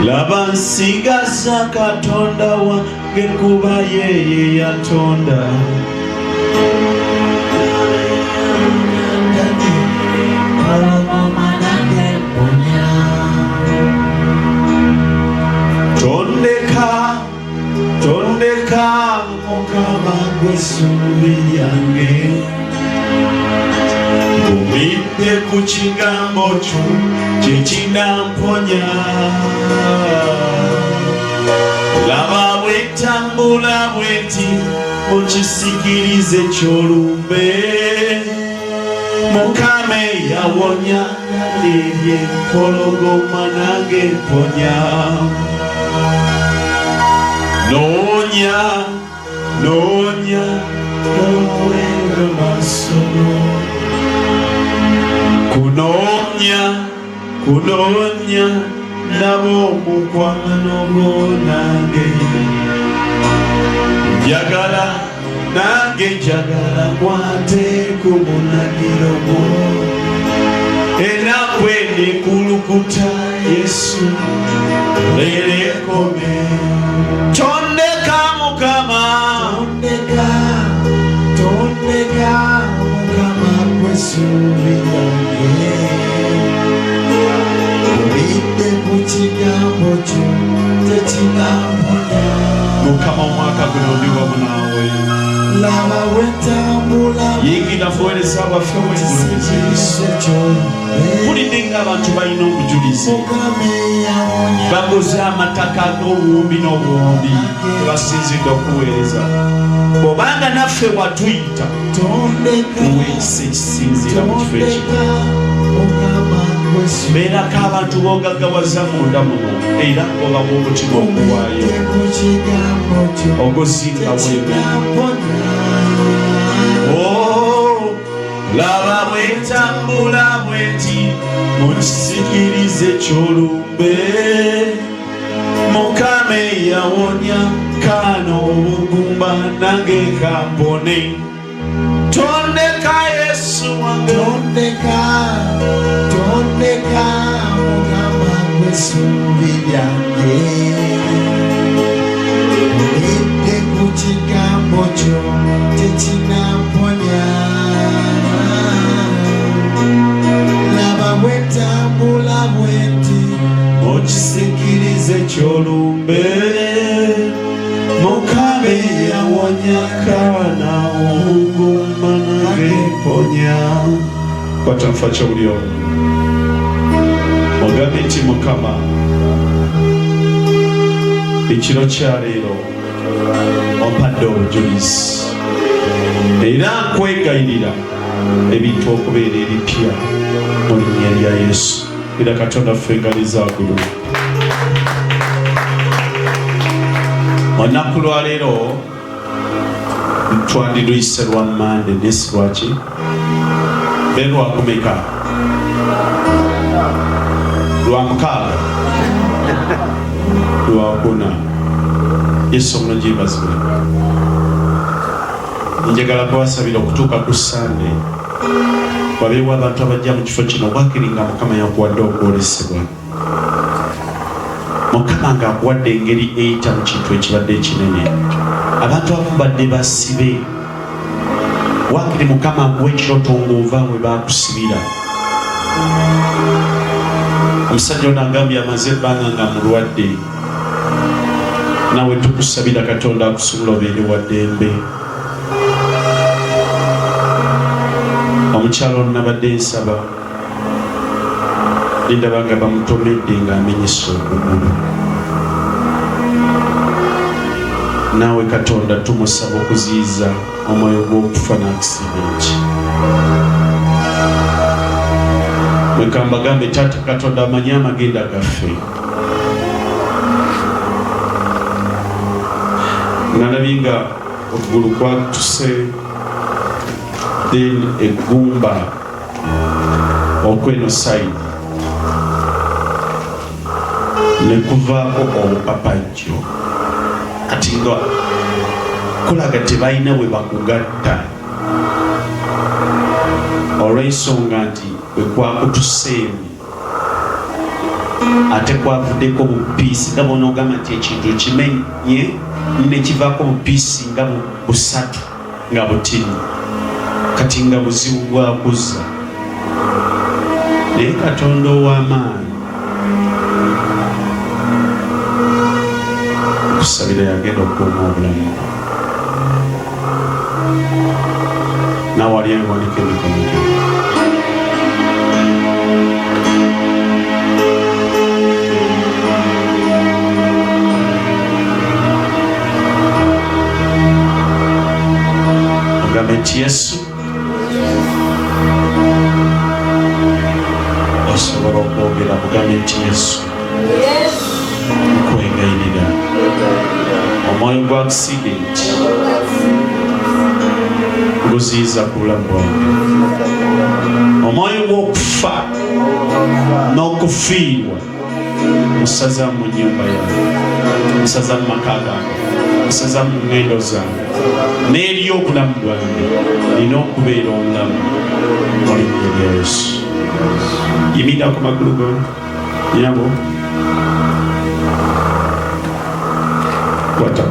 laba nsigasa Katonda wange kuba yeye yatonda. Tondeka Mukama gwe ssuubi lyange, ngumidde ku kigambo kyo kye kinamponya. Laba bwe ntambula bweti mu kisikirize ky'olumbe, Mukama yawonya eby'empologoma nange mponya. Nonya gawenga masomo, kunonya nabo omukwano gwo nange njagala, nange njagala kwate ku munagiro gwo, era gwe nekulukuta Yesu leero ekome. Tondeka Mukama, tondeka Mukama gwe ssuubi lyange, ngumidde ku kigambo kyo kye kinamponya. Mukama omwaka guno ndi wamu naawe, laba bwe ntambula yingira buweereza bwaffe bwegulumiza. Mpulidde ng'abantu balina obujulizi, baguze amataka ag'obuwumbi n'obuwumbi tebasinzidde okuweereza. Bw'obanga naffe watuyita tuweese ekisinziira mu kifo ekyo, beerako abantu boogaggawaza munda muno, era obawa omutima okuwaayo ogusinga bwebe. Laba bwe ntambula bweti mu kisikirize ky'olumbe, Mukama yawonya Kaana obugumba nange kampone. Tondeka Yesu wange, tondeka Mukama gwe ssuubi lyange, ngumidde ku kigambo kyo kye kinamponya. Laba bwe ntambula bweti mu kisikirize ky'olumbe, Mukama yawonya Kaana obugumba nange mponya. Kwata nfa ky'oli olwo ogambe nti Mukama, ekiro kya leero ompadde obujulizi, era nkwegayirira ebintu okubeera ebipya mu linnya lya Yesu. Era Katonda ffe ngalizaagulu. Olunaku lwa leero twandiruyise lwa Mande, nesi lwaki be lwakumeka? Lwa mukaaga, lwakuna. Yesu omulungi yeebazibwe. Njagala kubasabira okutuuka ku Sande wabeewo abantu abajja mu kifo kino wakiringa Mukama yakuwadde okwolesebwa, Mukama ng'akuwadde engeri eyita mu kintu ekibadde ekinene. Abantu abamu badde basibe, wakiri Mukama akuwa ekirooto ng'ova we baakusibira. Omusajja ono agambye amaze ebbanga nga mulwadde, nawe tukusabira Katonda akusobola obeere wa ddembe. Omukyalo ono nabadde nsaba ndaba nga bamutomedde ng'amenyesa okugulu. Naawe Katonda tumusaba okuziyiza omwoyo gw'okufa n'akisidenki. Mwekambagambe Taata Katonda amanyi amagenda gaffe. Nalabye nga okugulu kwatuse, then eggumba okweno side ne kuvaako obupapajjo, kati nga kulaga tebalina bwe bakugatta olw'ensonga nti bwe kwakutuseemi ate kwavuddeko bupiisi nga bonaogamba nti ekintu ekimenye nekivaako bupiisi nga busatu nga butini kati nga buzibu bwakuzza naye Katonda ow'amaanyi kusabira yagenda okukuuma obulamu nawali ebiwanika emikono gye ogambe nti Yesu osobola okwogera bugambe nti Yesu nkwegayirira omwoyo gwa aksidenti guziyiza ku bulamu bwange omwoyo gw'okufa n'okufiirwa musaza mu nnyumba yange musaza mu maka gange musaza mu ngendo zange n'eri obulamu bwange nina okubeera omulamu mu linnya lya Yesu yimirira ku magulu go nyabo kwata